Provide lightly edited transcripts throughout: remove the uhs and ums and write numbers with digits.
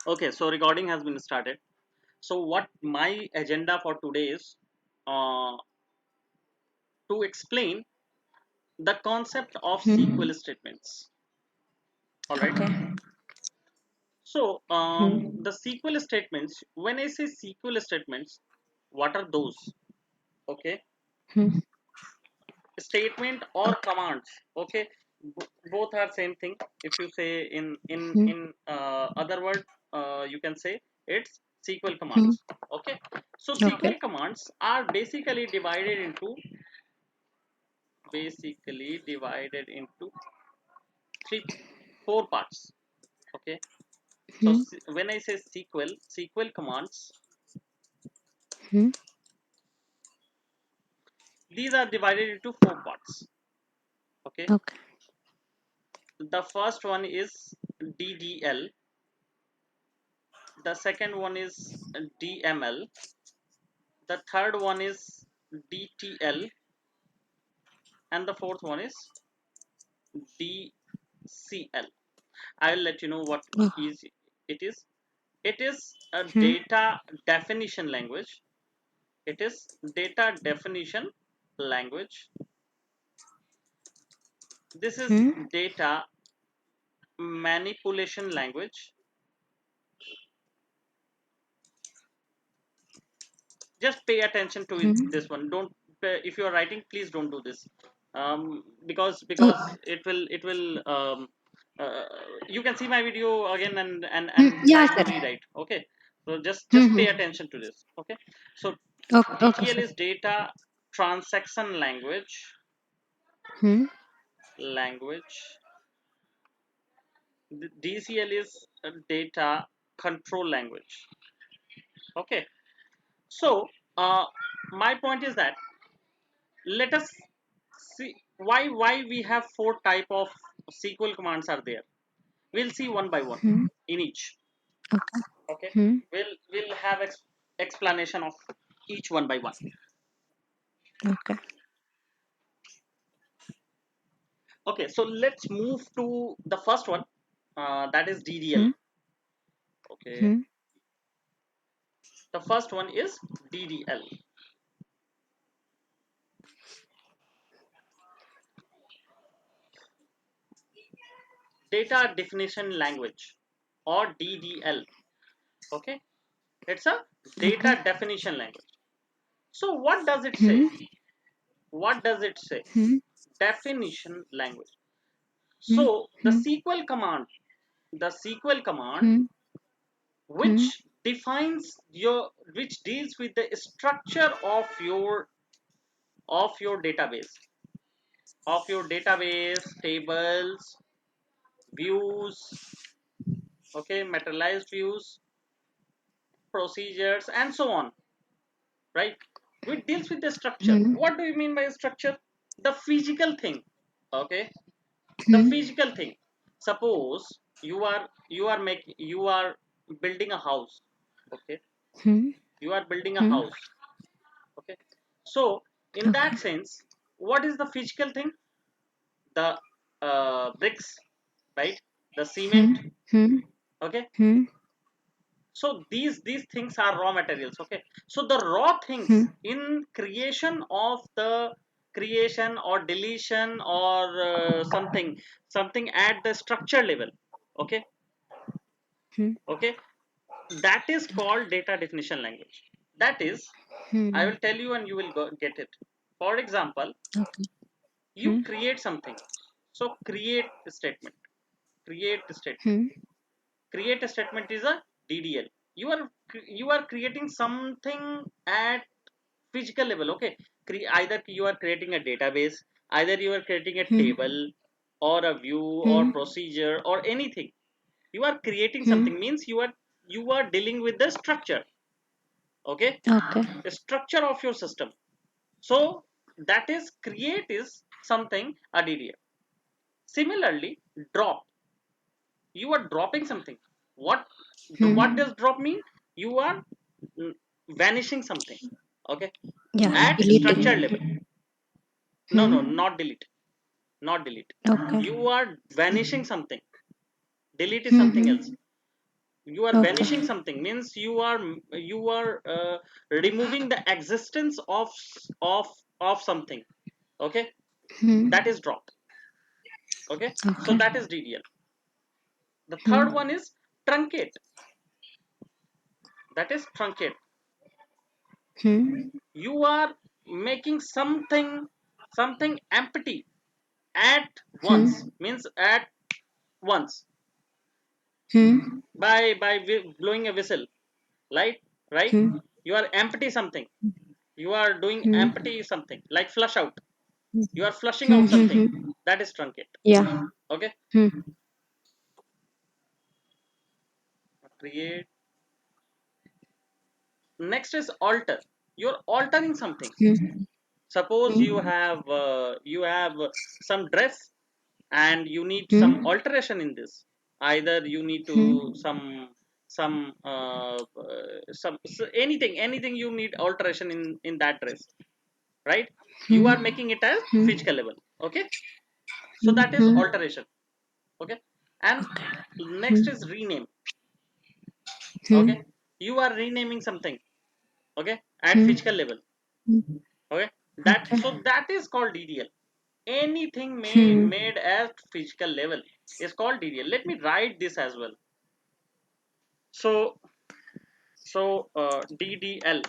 Okay, so recording has been started. So what my agenda for today is uh, to explain the concept of Hmm. SQL statements. All right. Okay. So Hmm. the SQL statements. When I say SQL statements, what are those? Okay, Hmm. statement or Okay. commands. Okay, both are same thing. If you say Hmm. other word, you can say it's SQL Hmm. commands. Okay, so Okay. SQL commands are basically divided into three four parts. Okay, so Hmm. when I say SQL commands, Hmm. these are divided into four parts. Okay, Okay. the first one is ddl, the second one is dml, the third one is dtl, and the fourth one is dcl. I will let you know what Oh. is it is. It is a Hmm. data definition language. It is data definition language. This is Hmm. data manipulation language. Just pay attention to it, Hmm. this one. Don't if you are writing, please don't do this, because Oh. it will uh, you can see my video again Hmm. and Yeah, try to sir. rewrite. Okay, so just Hmm. pay Hmm. attention to this. Okay, so Okay. Okay, DTL sir. is data transaction Hmm. language. DCL is data control language. Okay, so my point is that let us see why we have four type of SQL commands are there. We'll see one by one Hmm. in each. Okay. Okay, Hmm. we'll have explanation of each one by one. Okay. Okay, so let's move to the first one, that is DDL. Hmm. Okay, Hmm. the first one is DDL, data definition language, or DDL. Okay, it's a Okay. data definition language. So what does it say? Hmm. What does it say? Hmm. Definition language. Hmm. So Hmm. the SQL command, Hmm. Hmm. which defines your, which deals with the structure of your database, tables, views, okay, materialized views, procedures, and so on, right? Which deals with the structure. Hmm. What do you mean by structure? The physical thing. Okay, the Hmm. physical thing. Suppose you are building a house. Okay, Hmm. you are building a Hmm. house. Okay, so in Okay. that sense, what is the physical thing? The bricks, right? The Hmm. cement. Hmm. Okay, Hmm. so these things are raw materials. Okay, so the raw things Hmm. in creation or deletion or something at the structure level. Okay, Hmm. okay, that is called data definition language. That is, I Hmm. will tell you and you will get it. For example, Okay. you Hmm. create something. So create a statement Hmm. create a statement is a DDL. You are creating something at physical level. Okay, either you are creating a database, either you are creating a Hmm. table or a view or Hmm. procedure or anything. You are creating Hmm. something means you are dealing with the structure. Okay, Okay. the structure of your system. So that is create is something a DDL. Similarly, drop, you are dropping something. What Hmm. does drop mean? You are mm, vanishing something. Okay, Yeah. at structure level. Deleting. No, no, Hmm. not delete. Okay. You are vanishing something. Delete is Hmm. something Hmm. else. You are banishing Okay. something, means you are removing the existence of something. Okay, Hmm. that is dropped. Okay, so Okay. that is DDL. The third Hmm. one is truncate. That is truncate. Hmm. You are making something empty at once, Hmm. means at once, Hmm. by blowing a whistle, right. Hmm. You are empty something, you are doing Hmm. empty something like flush out. You are flushing Hmm. out Hmm. something. Hmm. That is truncate. Yeah. Okay, Hmm. create. Next is alter. You're altering something. Hmm. Suppose you Hmm. have some dress and you need some Hmm. alteration in this. Either you need to Hmm. anything you need alteration in that dress, right. You Hmm. are making it as Hmm. physical level. Okay, so that is Hmm. alteration. Okay, and Okay. next is rename. Okay, Hmm. you are renaming something. Okay, at Hmm. physical level. Hmm. Okay, Okay. that is called DDL. Anything Hmm. made at physical level is called DDL. Let me write this as well. So DDL,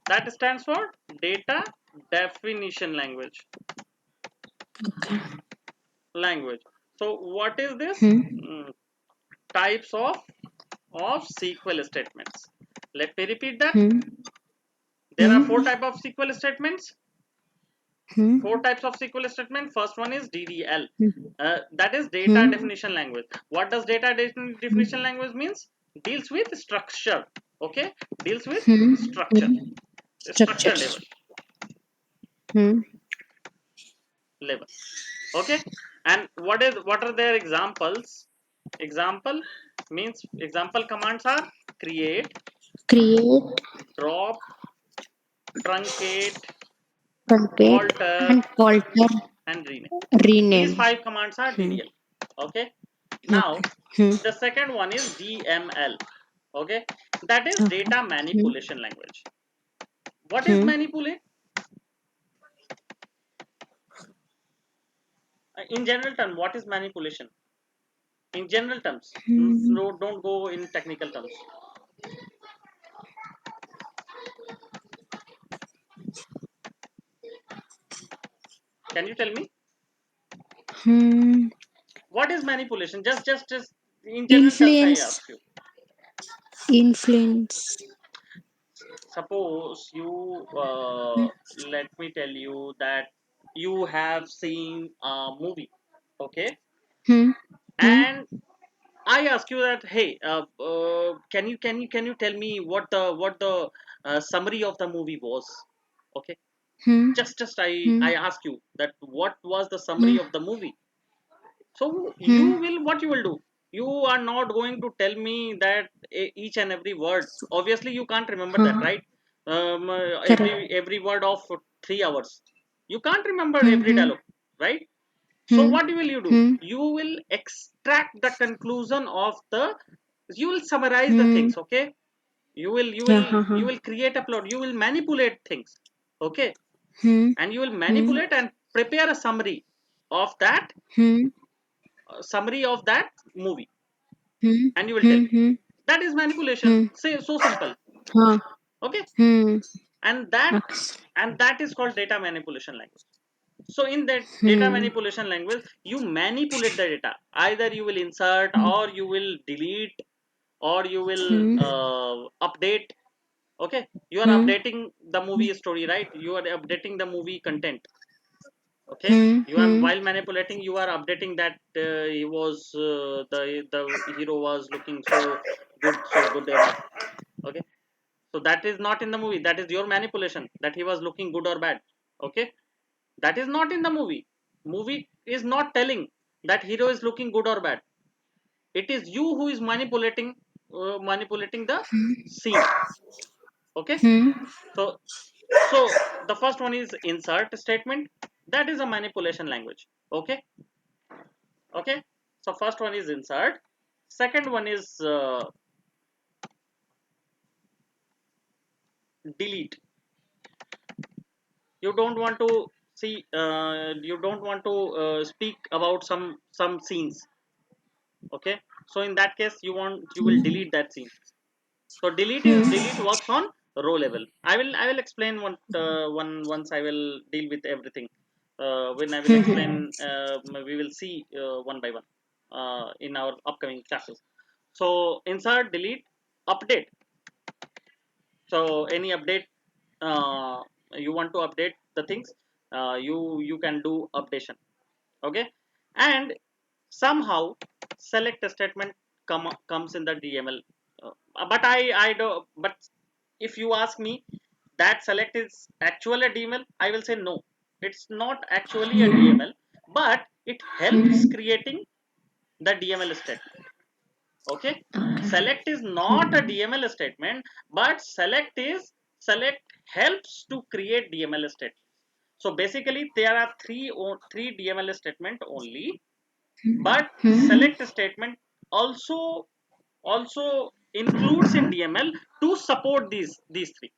that stands for data definition Okay. language. So what is this? Hmm. Mm, types of SQL statements. Let me repeat that. Hmm. There are Hmm. four type of SQL statements. Four Hmm. types of SQL statement. First one is DDL. That is data Hmm. definition language. What does data definition Hmm. language means? Deals with structure. Okay, deals with Hmm. structure, Hmm. structure Structure. Hmm. level. Okay, and what are their examples? Example means example commands are create, Create, drop, truncate, truncate, alter, and alter, and rename. These rename. five commands are Hmm. DDL. Okay, now Okay. Hmm. the second one is DML. Okay, that is Okay. data Hmm. manipulation language. What is Hmm. manipulate? In general term, what is manipulation? In general terms, Hmm. no, don't go in technical terms. Can you tell me Hmm. what is manipulation? Just in general terms, I Influence. ask you. Influence. Suppose you Hmm. let me tell you that you have seen a movie, okay, Hmm. Hmm. and I ask you that, hey, can you tell me what the summary of the movie was? Okay, Hmm. just I Hmm. ask you that what was the summary Hmm. of the movie. So you Hmm. will what you will do? You are not going to tell me that each and every word. Obviously, you can't remember that, Huh. right? Correct. Every word of 3 hours. You can't remember Hmm. every Hmm. dialogue, right? So Hmm. what will you do? Hmm. You will extract the conclusion of the. You will summarize the Hmm. things, okay? You will you Yeah. will Huh. Huh. you will create a plot. You will manipulate things, okay? Hmm. And you will Hmm. manipulate and prepare a summary of that Hmm. movie, Hmm. and you will tell. Hmm. Hmm. That is manipulation. Hmm. Say so simple, Huh. okay? Hmm. And that Okay. and that is called data manipulation language. So in that data Hmm. manipulation language, you manipulate the data. Either you will insert, or you will delete, or you will Hmm. update. Okay, you are Hmm. updating the movie story, right? You are updating the movie content. Okay, Hmm. you are, Hmm. while manipulating, you are updating that he was the hero was looking so good or bad. Okay, so that is not in the movie. That is your manipulation, that he was looking good or bad. Okay, that is not in the movie is not telling that hero is looking good or bad. It is you who is manipulating the scene. Okay, Hmm. so the first one is insert statement. That is a manipulation language. Okay, okay, so first one is insert. Second one is delete. You don't want to see, you don't want to speak about some scenes. Okay, so in that case you will delete that scene. So delete works on row level. I will explain once I will deal with everything. When I will explain, we will see one by one in our upcoming classes. So insert, delete, update. So any update, uh, you want to update the things, you can do updation. Okay, and somehow select statement comes in the DML. But I do, but if you ask me that select is actually a DML, I will say no, it's not actually a DML, but it helps creating the DML statement. Okay, Okay. select is not a DML statement, but select helps to create DML statement. So basically there are three DML statement only, but select statement also also includes in DML to support these three.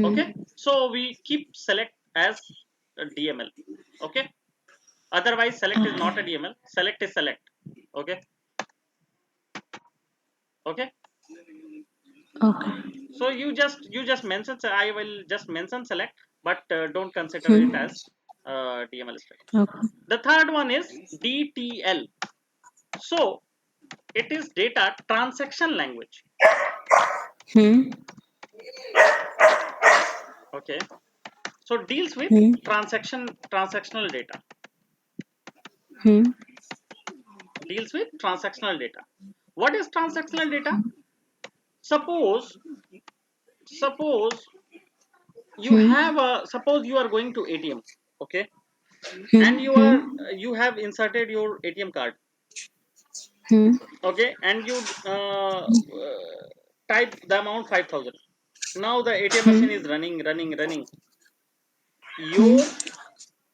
Okay, so we keep select as a DML. Okay, otherwise select is not a Okay. DML, select is select. Okay. Okay, Okay. so you just mention, I will just mention select, but don't consider it Hmm. as DML statement. Okay. The third one is DTL. So it is data transaction language. Hmm. Okay, so deals with Hmm. transactional data. Hmm. Deals with transactional data. What is transactional data? Suppose suppose suppose you are going to ATM. Okay, and Hmm. Hmm. you have inserted your ATM card. Hmm. Okay, and you type the amount 5,000. Now the ATM machine is running. Hmm. Your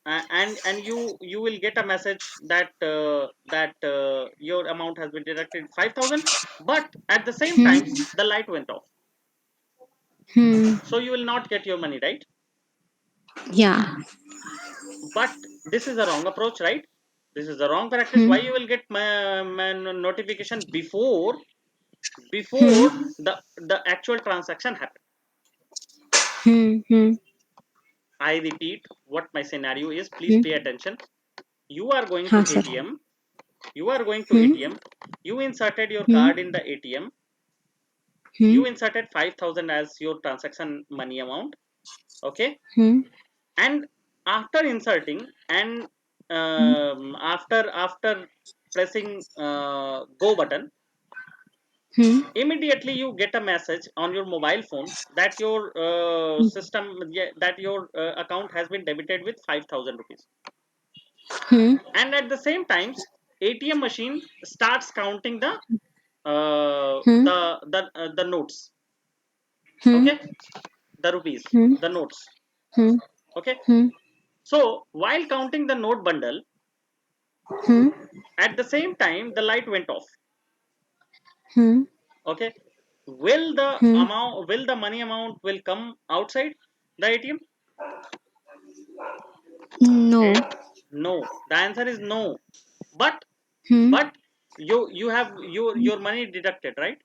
and you will get a message that your amount has been deducted 5,000, but at the same Hmm. times the light went off. Hmm. So you will not get your money, right? Yeah. But this is a wrong approach, right? This is the wrong practice. Why Hmm. you will get my notification before Hmm. the actual transaction happened? Hmm. Hmm. I repeat what my scenario is. Please Hmm. pay attention. You are going to हाँ sir. ATM. You are going to Hmm. ATM. You inserted your Hmm. card in the ATM. Hmm. You inserted 5,000 as your transaction money amount. Okay. Hmm. And after inserting and Hmm. after pressing go button, Hmm. immediately you get a message on your mobile phone that your system, yeah, that your account has been debited with 5,000 rupees. Hmm. And at the same times ATM machine starts counting Hmm. the notes. Hmm. Okay, the rupees, Hmm. the notes. Hmm. Okay, Hmm. so while counting the note bundle, Hmm. at the same time the light went off. Hmm. Okay, Hmm. will the money amount will come outside the ATM? No. No, the answer is no. but Hmm. but you have your money deducted, right?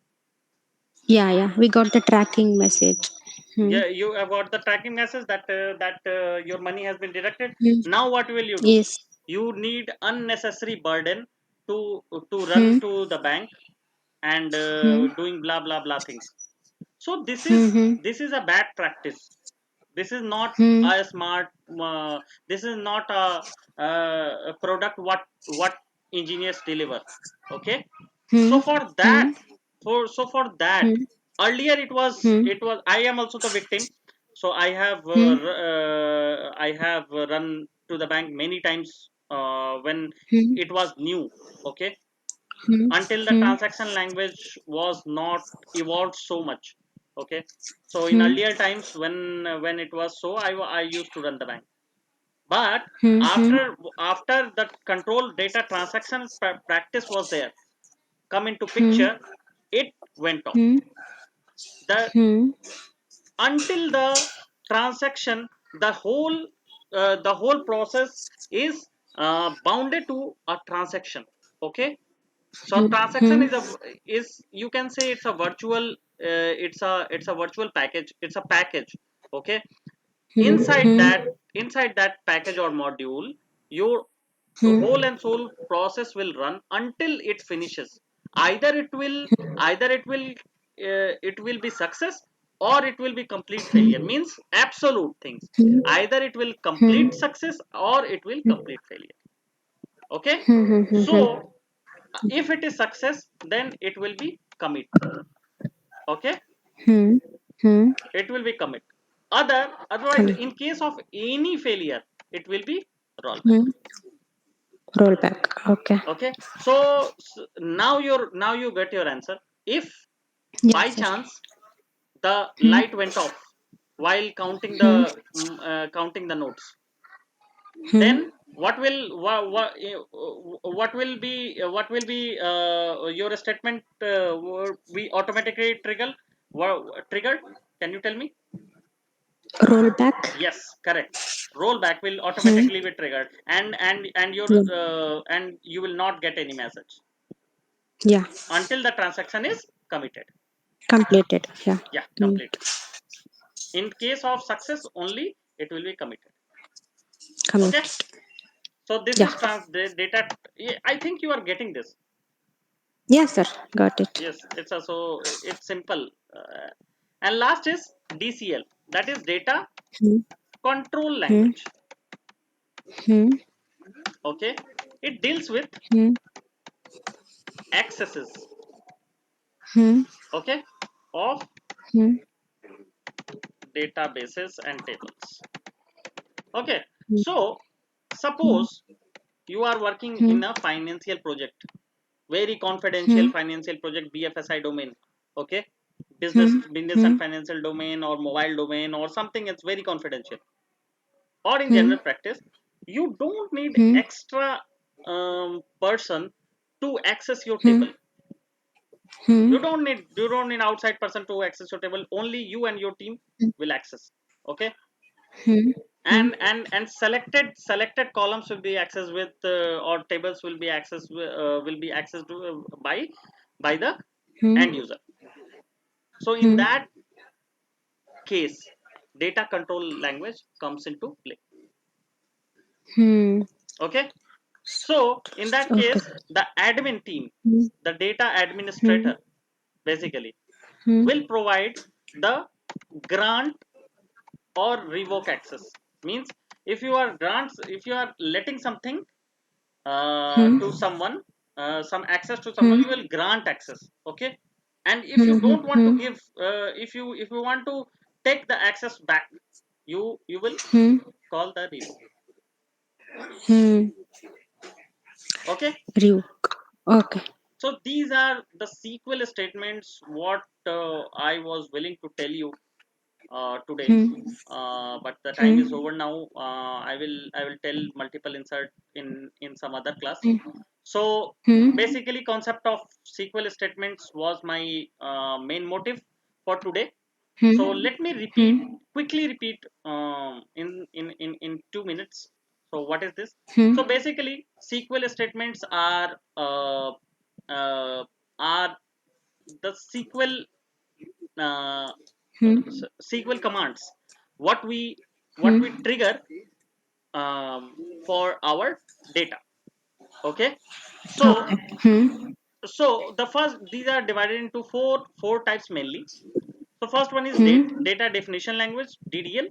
Yeah, yeah. We got the tracking message. Hmm. Yeah, you have got the tracking message that your money has been deducted. Hmm. Now what will you do? Yes. You need unnecessary burden to run Hmm. to the bank and Hmm. doing blah blah blah things. So Hmm. Hmm. this is a bad practice. This is not Hmm. a smart, this is not a product what engineers deliver. Okay, so Hmm. for that, Hmm. for that, Hmm. earlier Hmm. it was I am also the victim. So Hmm. I have run to the bank many times when Hmm. it was new. Okay, Hmm. until the Hmm. transaction language was not evolved so much. Okay, so in Hmm. earlier times when it was so, I used to run the bank. But Hmm. Hmm. after the control data transaction practice was there come into Hmm. picture, it went off. Hmm. the Hmm. until the transaction, the whole process is bounded to a transaction. Okay, so transaction Hmm. is, you can say, it's a virtual, it's a virtual package, it's a package. Okay, inside Hmm. that, inside that package or module, your Hmm. whole and soul process will run until it finishes. Either it will, either it will be success, or it will be complete failure. Means absolute things. Either it will Hmm. complete success or it will complete failure. Okay, Hmm. Hmm. Hmm. so Hmm. if it is success, then it will be commit. Okay, Hmm. Hmm. it will be commit. Otherwise, Come. in case of any failure, it will be rollback. Hmm. Roll back. Okay. Okay, so, now you get your answer. If Yes, by sir. chance the Hmm. light went off while Hmm. counting the notes, Hmm. then what will be your statement be automatically triggered? Can you tell me? Roll back. Yes, correct. Rollback will Hmm. automatically be triggered, and your Yeah. and you will not get any message Yeah. until the transaction is committed. Completed. Yeah. Yeah, Hmm. completed. In case of success only, it will be committed. Okay, Committed. so this Yeah. is data. I think you are getting this. Yes, sir. Got it. Yes, it's also, it's simple. And last is DCL, that is data Hmm. control Hmm. language. Hmm. Okay, it deals with Hmm. accesses. Hmm. Okay, of Hmm. databases and tables. Okay, Hmm. so Hmm. suppose you are working Hmm. in a financial project, very confidential Hmm. financial project, BFSI domain. Okay, business Hmm. business Hmm. and financial domain, or mobile domain, or something. It's very confidential. Or in Hmm. general practice, you don't need Hmm. extra person to access your Hmm. table. Hmm. You don't need outside person to access your table. Only you and your team will access. Okay, Hmm. Hmm. and selected columns will be accessed with, or tables will be accessed by the Hmm. end user. So in Hmm. that case, data control language comes into play. Hmm. Okay, so in that Okay. case, the admin team, Hmm. the data Hmm. administrator, basically Hmm. will provide the grant or revoke access. Means, if you are letting something Hmm. to someone, some access to someone, Hmm. you will grant access. Okay, and if you Hmm. don't want to Hmm. give, if you want to take the access back, you will Hmm. call the revoke. Hmm. Okay, Revoke. Okay. so these are the SQL statements what I was willing to tell you today. Hmm. But the time Hmm. is over now. I will tell multiple insert in some other class. So Hmm. basically, concept of SQL statements was my main motive for today. Hmm. So let me Hmm. quickly repeat in 2 minutes. So what is this? Hmm. So basically, SQL statements uh, are the uh, Hmm. SQL commands, what we what Hmm. we trigger for our data. Okay, so Okay. Hmm. the first, these are divided into four types mainly. So first one is Hmm. data definition language, DDL.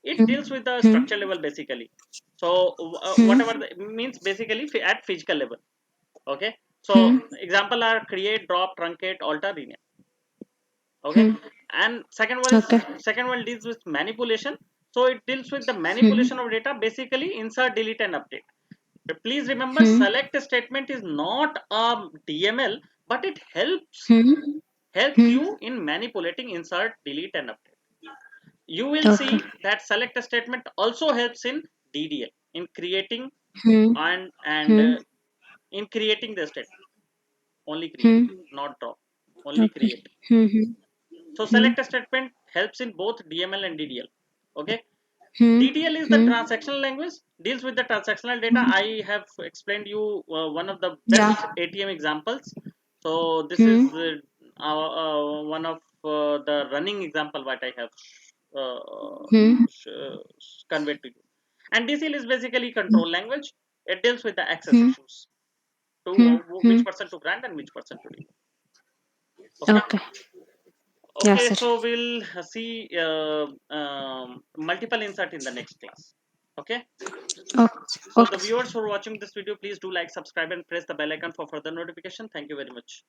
It Hmm. deals with the Hmm. structure level basically. So Hmm. whatever means, basically at physical level. Okay, so Hmm. example are create, drop, truncate, alter, rename. Okay, Hmm. and Okay. second one deals with manipulation. So it deals with the Hmm. manipulation of data, basically insert, delete, and update. Please remember, Hmm. select statement is not a DML, but it Hmm. helps Hmm. you in manipulating, insert, delete, and update. You will Okay. see that select statement also helps in DDL, in creating Hmm. and Hmm. in creating the statement. Only create, Hmm. not drop. Only Okay. create. Hmm. Hmm. So Hmm. select a statement helps in both DML and DDL. Okay. Hmm. DDL is the Hmm. transactional language, deals with the transactional data. I have explained you one of the Yeah. best ATM examples. So this is Hmm. one of the running example what I have Hmm. conveyed to you. And DCL is basically control language. It deals with the access Hmm. issues to Hmm. which Hmm. person to grant and which person to delete. Okay. Okay. Yeah, Okay, sir. so we'll see multiple insert in the next class. Okay. Okay. So the Okay. viewers who are watching this video, please do like, subscribe, and press the bell icon for further notification. Thank you very much.